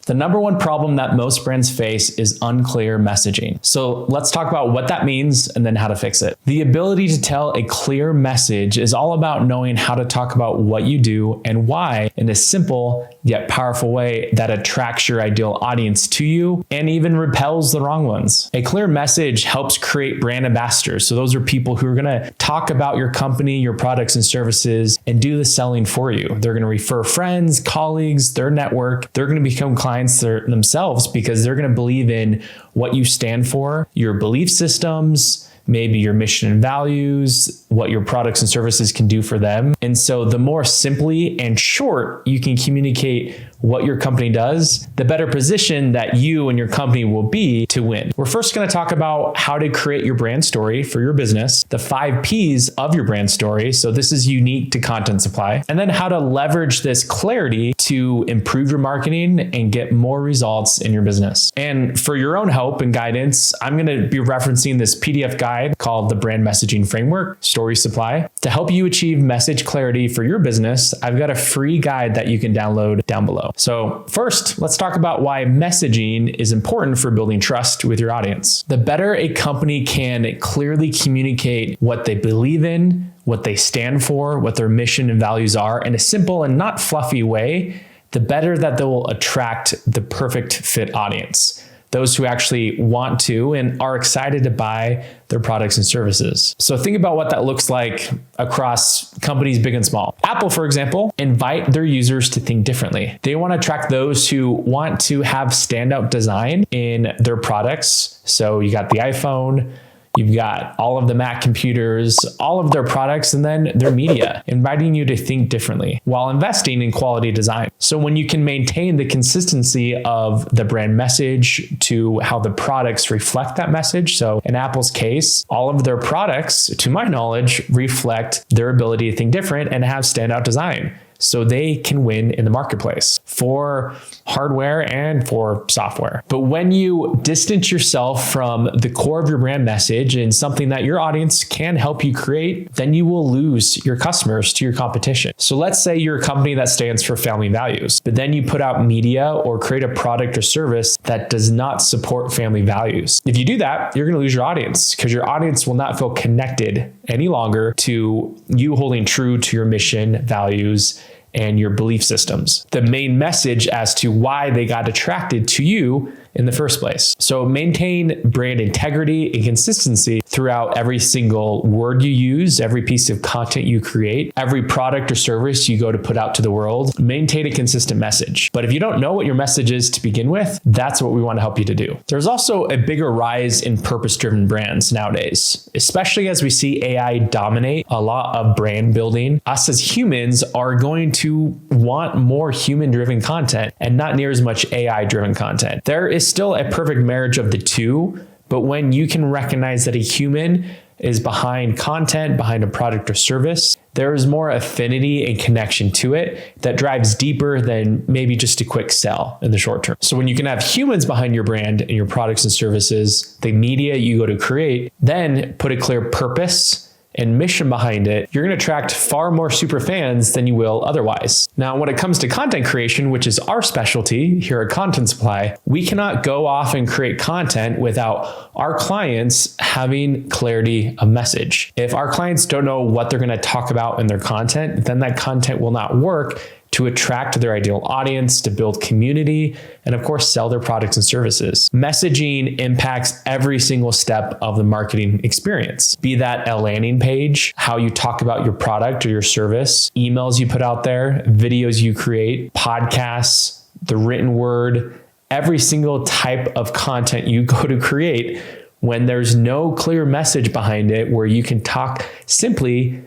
The number one problem that most brands face is unclear messaging. So let's talk about what that means and then how to fix it. The ability to tell a clear message is all about knowing how to talk about what you do and why in a simple yet powerful way that attracts your ideal audience to you and even repels the wrong ones. A clear message helps create brand ambassadors. So those are people who are going to talk about your company, your products and services, and do the selling for you. They're going to refer friends, colleagues, their network. They're going to become clients themselves because they're going to believe in what you stand for, your belief systems, maybe your mission and values, what your products and services can do for them. And so the more simply and short you can communicate what your company does, the better position that you and your company will be to win. We're first going to talk about how to create your brand story for your business, the 5 P's of your brand story. So this is unique to Content Supply. And then how to leverage this clarity to improve your marketing and get more results in your business. And for your own help and guidance, I'm going to be referencing this PDF guide called the Brand Messaging Framework, Story Supply. To help you achieve message clarity for your business, I've got a free guide that you can download down below. So first, let's talk about why messaging is important for building trust with your audience. The better a company can clearly communicate what they believe in, what they stand for, what their mission and values are in a simple and not fluffy way, the better that they will attract the perfect fit audience. Those who actually want to and are excited to buy their products and services. So think about what that looks like across companies big and small. Apple, for example, invite their users to think differently. They want to attract those who want to have standout design in their products. So you got the iPhone, you've got all of the Mac computers, all of their products, and then their media, inviting you to think differently while investing in quality design. So when you can maintain the consistency of the brand message to how the products reflect that message. So in Apple's case, all of their products, to my knowledge, reflect their ability to think different and have standout design. So they can win in the marketplace for hardware and for software. But when you distance yourself from the core of your brand message and something that your audience can help you create, then you will lose your customers to your competition. So let's say you're a company that stands for family values, but then you put out media or create a product or service that does not support family values. If you do that, you're going to lose your audience because your audience will not feel connected any longer to you holding true to your mission, values, and your belief systems, the main message as to why they got attracted to you in the first place. So maintain brand integrity and consistency throughout every single word you use, every piece of content you create, every product or service you go to put out to the world. Maintain a consistent message. But if you don't know what your message is to begin with, that's what we want to help you to do. There's also a bigger rise in purpose-driven brands nowadays, especially as we see AI dominate a lot of brand building. Us as humans are going to want more human-driven content and not near as much AI-driven content. There is still a perfect marriage of the two, but when you can recognize that a human is behind content, behind a product or service, there is more affinity and connection to it that drives deeper than maybe just a quick sell in the short term. So when you can have humans behind your brand and your products and services, the media you go to create, then put a clear purpose and mission behind it, you're going to attract far more super fans than you will otherwise. Now, when it comes to content creation, which is our specialty here at Content Supply, we cannot go off and create content without our clients having clarity of message. If our clients don't know what they're going to talk about in their content, then that content will not work to attract their ideal audience, to build community, and of course, sell their products and services. Messaging impacts every single step of the marketing experience, be that a landing page, how you talk about your product or your service, emails you put out there, videos you create, podcasts, the written word, every single type of content you go to create. When there's no clear message behind it where you can talk simply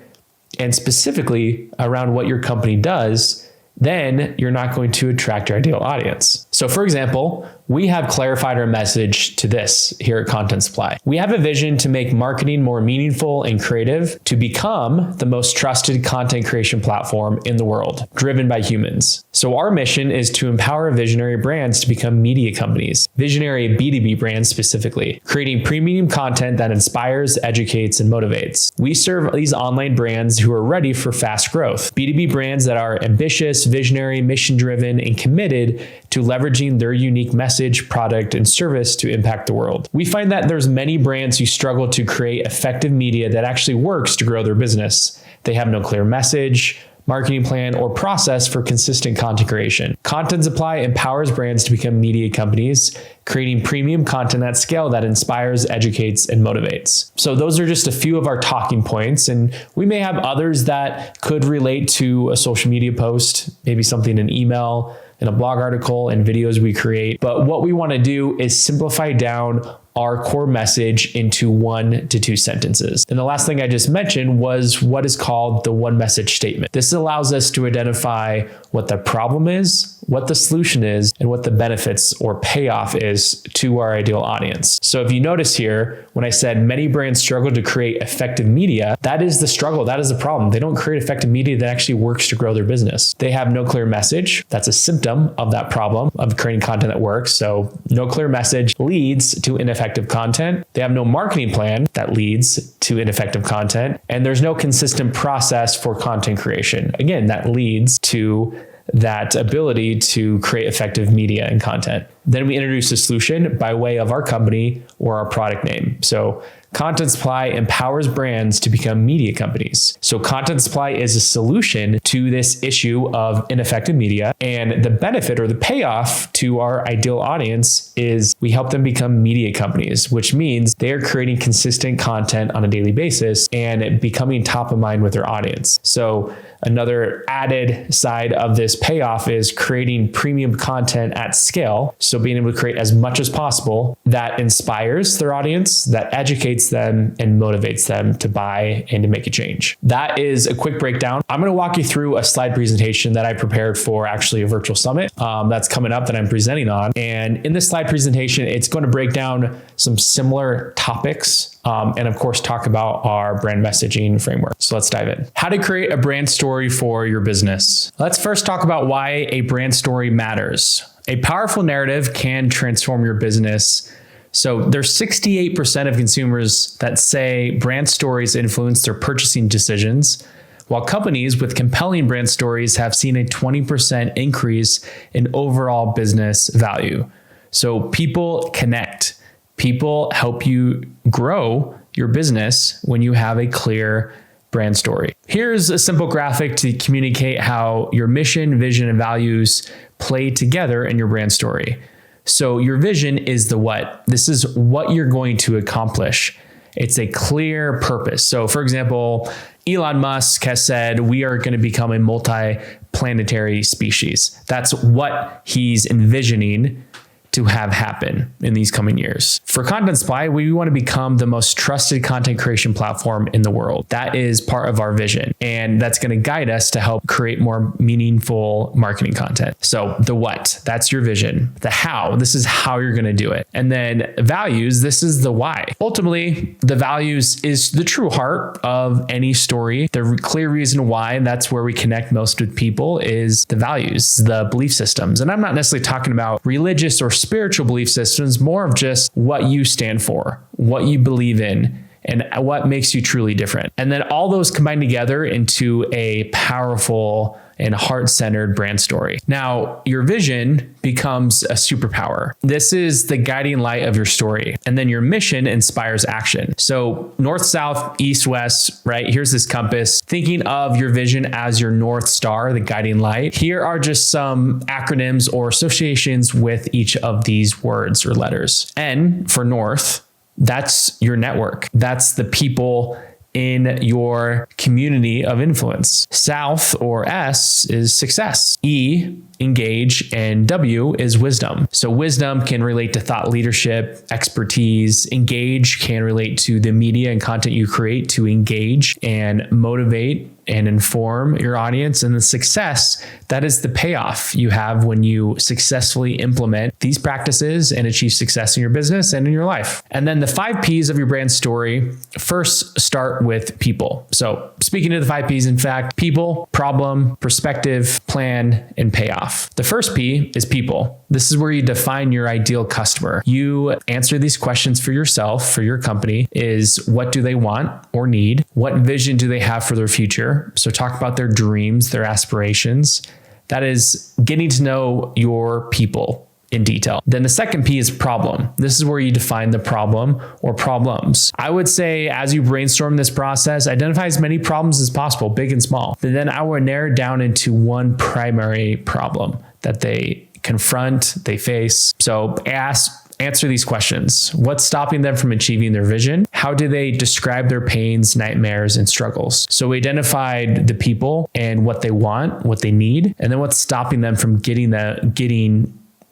and specifically around what your company does, then you're not going to attract your ideal audience. So for example, we have clarified our message to this here at Content Supply. We have a vision to make marketing more meaningful and creative, to become the most trusted content creation platform in the world, driven by humans. So our mission is to empower visionary brands to become media companies, visionary B2B brands specifically, creating premium content that inspires, educates, and motivates. We serve these online brands who are ready for fast growth, B2B brands that are ambitious, visionary, mission-driven, and committed to leveraging their unique message, product, and service to impact the world. We find that there's many brands who struggle to create effective media that actually works to grow their business. They have no clear message, marketing plan, or process for consistent content creation. Content Supply empowers brands to become media companies, creating premium content at scale that inspires, educates, and motivates. So those are just a few of our talking points, and we may have others that could relate to a social media post, maybe something in email, in a blog article, and videos we create. But what we want to do is simplify down our core message into 1 to 2 sentences. And the last thing I just mentioned was what is called the one message statement. This allows us to identify what the problem is, what the solution is, and what the benefits or payoff is to our ideal audience. So if you notice here, when I said many brands struggle to create effective media, that is the struggle. That is the problem. They don't create effective media that actually works to grow their business. They have no clear message. That's a symptom of that problem of creating content that works. So no clear message leads to ineffective content. They have no marketing plan that leads to ineffective content. And there's no consistent process for content creation. Again, that leads to that ability to create effective media and content. Then we introduce a solution by way of our company or our product name. So Content Supply empowers brands to become media companies. So Content Supply is a solution to this issue of ineffective media. And the benefit or the payoff to our ideal audience is we help them become media companies, which means they are creating consistent content on a daily basis and becoming top of mind with their audience. So another added side of this payoff is creating premium content at scale. So being able to create as much as possible that inspires their audience, that educates them and motivates them to buy and to make a change. That is a quick breakdown. I'm going to walk you through a slide presentation that I prepared for actually a virtual summit that's coming up that I'm presenting on. And in this slide presentation, it's going to break down some similar topics and of course, talk about our brand messaging framework. So let's dive in. How to create a brand story for your business. Let's first talk about why a brand story matters. A powerful narrative can transform your business. So there's 68% of consumers that say brand stories influence their purchasing decisions, while companies with compelling brand stories have seen a 20% increase in overall business value. So people connect. People help you grow your business when you have a clear brand story. Here's a simple graphic to communicate how your mission, vision, and values play together in your brand story. So your vision is the what. This is what you're going to accomplish. It's a clear purpose. So for example, Elon Musk has said we are going to become a multi-planetary species. That's what he's envisioning to have happen in these coming years. For Content Supply, we want to become the most trusted content creation platform in the world. That is part of our vision. And that's going to guide us to help create more meaningful marketing content. So the what, that's your vision. The how, this is how you're going to do it. And then values, this is the why. Ultimately, the values is the true heart of any story. The clear reason why, and that's where we connect most with people, is the values, the belief systems. And I'm not necessarily talking about religious or spiritual belief systems, more of just what you stand for, what you believe in, and what makes you truly different. And then all those combine together into a powerful and heart-centered brand story. Now, your vision becomes a superpower. This is the guiding light of your story. And then your mission inspires action. So north, south, east, west, right? Here's this compass. Thinking of your vision as your North Star, the guiding light. Here are just some acronyms or associations with each of these words or letters. N for North, that's your network. That's the people in your community of influence. South or S is success. E, engage, and W is wisdom. So wisdom can relate to thought leadership, expertise. Engage can relate to the media and content you create to engage and motivate and inform your audience. And the success, that is the payoff you have when you successfully implement these practices and achieve success in your business and in your life. And then the 5 P's of your brand story, first start with people. So speaking of the 5 P's, in fact, people, problem, perspective, plan, and payoff. The first P is people. This is where you define your ideal customer. You answer these questions for yourself, for your company, is what do they want or need? What vision do they have for their future? So talk about their dreams, their aspirations. That is getting to know your people in detail. Then the second P is problem. This is where you define the problem or problems. I would say as you brainstorm this process, identify as many problems as possible, big and small. And then I would narrow it down into one primary problem that they confront, they face. So answer these questions. What's stopping them from achieving their vision? How do they describe their pains, nightmares, and struggles? So we identified the people and what they want, what they need, and then what's stopping them from getting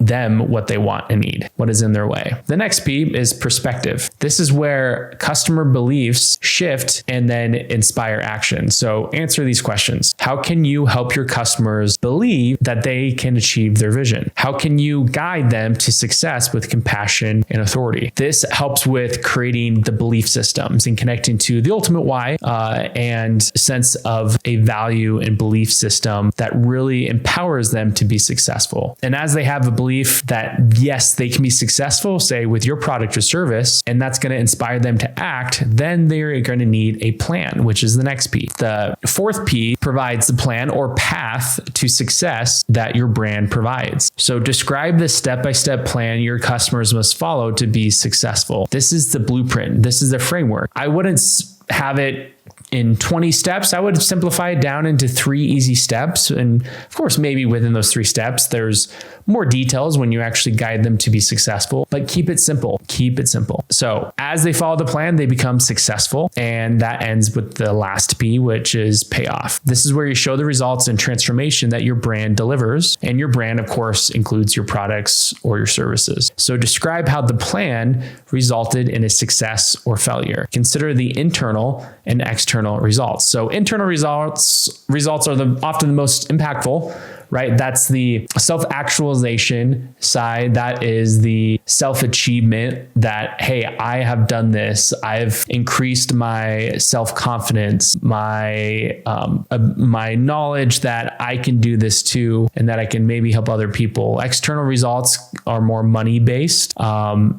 them what they want and need, what is in their way. The next P is perspective. This is where customer beliefs shift and then inspire action. So answer these questions. How can you help your customers believe that they can achieve their vision? How can you guide them to success with compassion and authority? This helps with creating the belief systems and connecting to the ultimate why and sense of a value and belief system that really empowers them to be successful. And as they have a belief that yes, they can be successful, say with your product or service, and that's going to inspire them to act, then they're going to need a plan, which is the next P. The fourth P provides the plan or path to success that your brand provides. So describe the step-by-step plan your customers must follow to be successful. This is the blueprint. This is the framework. I wouldn't have it in 20 steps. I would simplify it down into 3 easy steps. And of course, maybe within those 3 steps, there's more details when you actually guide them to be successful, but keep it simple. Keep it simple. So as they follow the plan, they become successful. And that ends with the last P, which is payoff. This is where you show the results and transformation that your brand delivers. And your brand, of course, includes your products or your services. So describe how the plan resulted in a success or failure. Consider the internal and external results. So internal results are often the most impactful, right? That's the self-actualization side. That is the self-achievement that, hey, I have done this. I've increased my self-confidence, my knowledge that I can do this too, and that I can maybe help other people. External results are more money-based,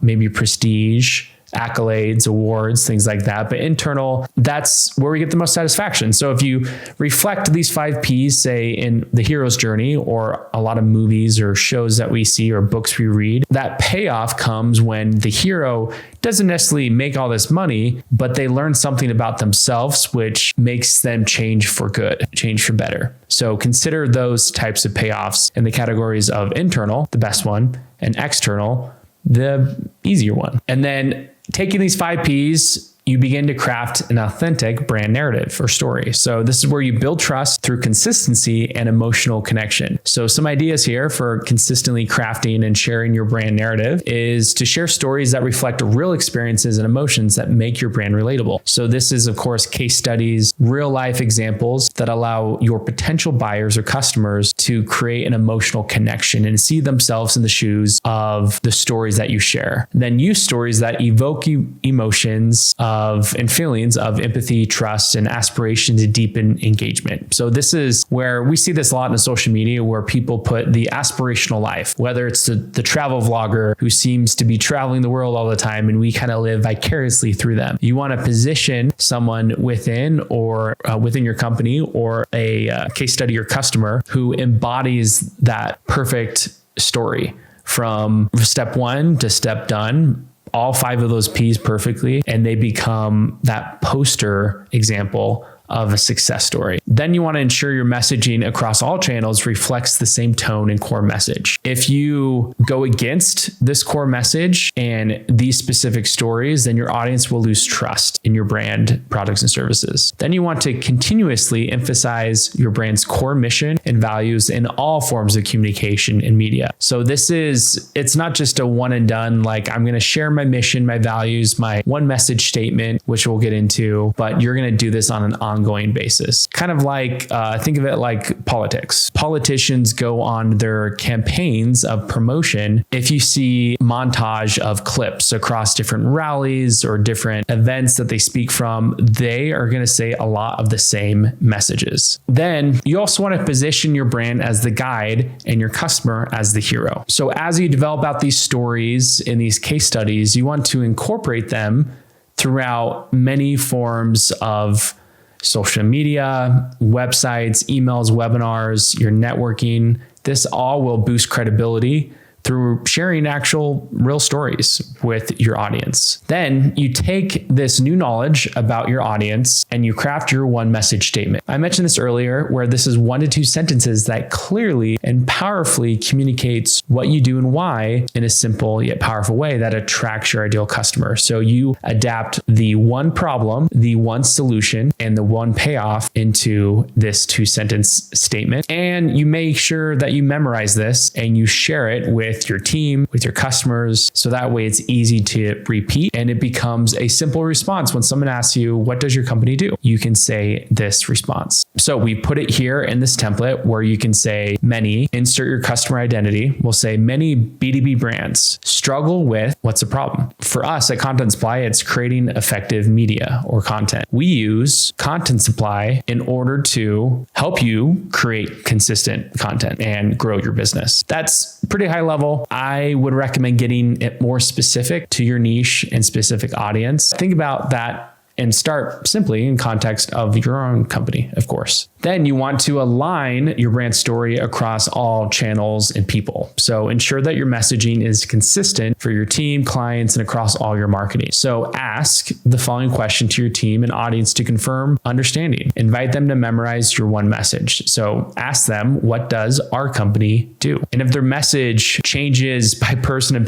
maybe prestige, accolades, awards, things like that. But internal, that's where we get the most satisfaction. So if you reflect these 5 Ps, say in the hero's journey or a lot of movies or shows that we see or books we read, that payoff comes when the hero doesn't necessarily make all this money, but they learn something about themselves, which makes them change for good, change for better. So consider those types of payoffs in the categories of internal, the best one, and external, the easier one. And then taking these 5 Ps, you begin to craft an authentic brand narrative or story. So this is where you build trust through consistency and emotional connection. So some ideas here for consistently crafting and sharing your brand narrative is to share stories that reflect real experiences and emotions that make your brand relatable. So this is, of course, case studies, real life examples that allow your potential buyers or customers to create an emotional connection and see themselves in the shoes of the stories that you share. Then use stories that evoke emotions and feelings of empathy, trust, and aspiration to deepen engagement. So this is where we see this a lot in social media, where people put the aspirational life, whether it's the travel vlogger who seems to be traveling the world all the time, and we kind of live vicariously through them. You want to position someone within your company or a case study or customer who embodies that perfect story from step 1 to step done, all 5 of those P's perfectly, and they become that poster example of a success story. Then you want to ensure your messaging across all channels reflects the same tone and core message. If you go against this core message and these specific stories, then your audience will lose trust in your brand, products, and services. Then you want to continuously emphasize your brand's core mission and values in all forms of communication and media. So it's not just a one and done, like I'm going to share my mission, my values, my one message statement, which we'll get into, but you're going to do this on an ongoing basis. Kind of like, think of it like politics. Politicians go on their campaigns of promotion. If you see montage of clips across different rallies or different events that they speak from, they are going to say a lot of the same messages. Then you also want to position your brand as the guide and your customer as the hero. So as you develop out these stories in these case studies, you want to incorporate them throughout many forms of social media, websites, emails, webinars, your networking. This all will boost credibility through sharing actual real stories with your audience. Then you take this new knowledge about your audience and you craft your one message statement. I mentioned this earlier, where this is 1 to 2 sentences that clearly and powerfully communicates what you do and why in a simple yet powerful way that attracts your ideal customer. So you adapt the one problem, the one solution, and the one payoff into this 2-sentence statement. And you make sure that you memorize this and you share it with your team, with your customers, so that way it's easy to repeat and it becomes a simple response. When someone asks you, what does your company do? You can say this response. So we put it here in this template where you can say many, insert your customer identity. We'll say many B2B brands struggle with what's the problem. For us at Content Supply, it's creating effective media or content. We use Content Supply in order to help you create consistent content and grow your business. That's pretty high level. I would recommend getting it more specific to your niche and specific audience. Think about that and start simply in context of your own company, of course. Then you want to align your brand story across all channels and people. So ensure that your messaging is consistent for your team, clients, and across all your marketing. So ask the following question to your team and audience to confirm understanding. Invite them to memorize your one message. So ask them, what does our company do? And if their message changes by person and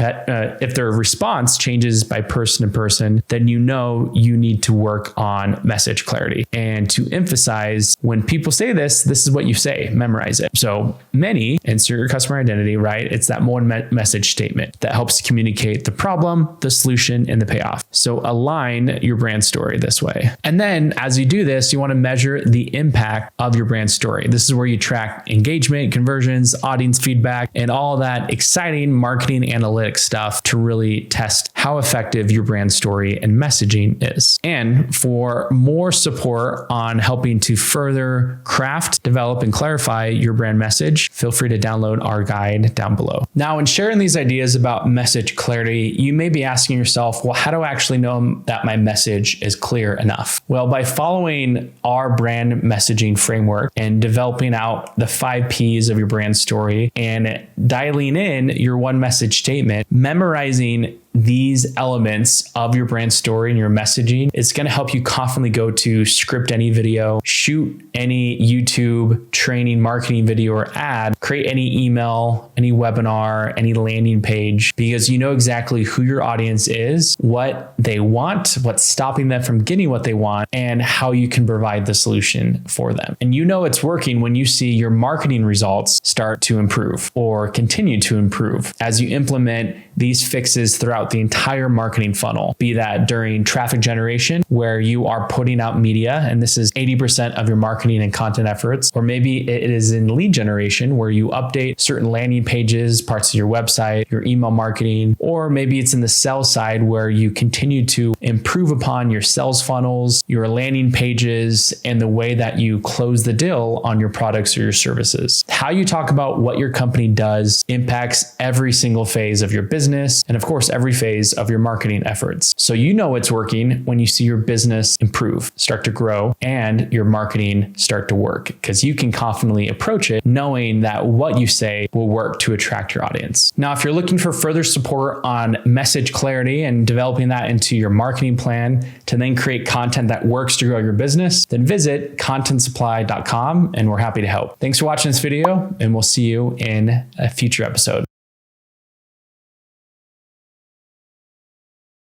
if their response changes by person to person, then you know you need to work on message clarity. And to emphasize, when people say this is what you say, memorize it. So many, insert your customer identity, right? It's that one message statement that helps communicate the problem, the solution, and the payoff. So align your brand story this way. And then as you do this, you want to measure the impact of your brand story. This is where you track engagement, conversions, audience feedback, and all that exciting marketing analytics stuff to really test how effective your brand story and messaging is. And for more support on helping to further craft, develop, and clarify your brand message, feel free to download our guide down below. Now, in sharing these ideas about message clarity, you may be asking yourself, well, how do I actually know that my message is clear enough? Well, by following our brand messaging framework and developing out the 5 Ps of your brand story and dialing in your one message statement, memorizing these elements of your brand story and your messaging, it's going to help you confidently go to script any video, shoot any YouTube training, marketing video or ad, create any email, any webinar, any landing page, because you know exactly who your audience is, what they want, what's stopping them from getting what they want, and how you can provide the solution for them. And you know it's working when you see your marketing results start to improve or continue to improve as you implement these fixes throughout the entire marketing funnel, be that during traffic generation, where you are putting out media, and this is 80% of your marketing and content efforts, or maybe it is in lead generation, where you update certain landing pages, parts of your website, your email marketing, or maybe it's in the sales side, where you continue to improve upon your sales funnels, your landing pages, and the way that you close the deal on your products or your services. How you talk about what your company does impacts every single phase of your business, and of course, every phase of your marketing efforts. So you know it's working when you see your business improve, start to grow, and your marketing start to work, because you can confidently approach it knowing that what you say will work to attract your audience. Now, if you're looking for further support on message clarity and developing that into your marketing plan to then create content that works to grow your business, then visit contentsupply.com and we're happy to help. Thanks for watching this video, and we'll see you in a future episode.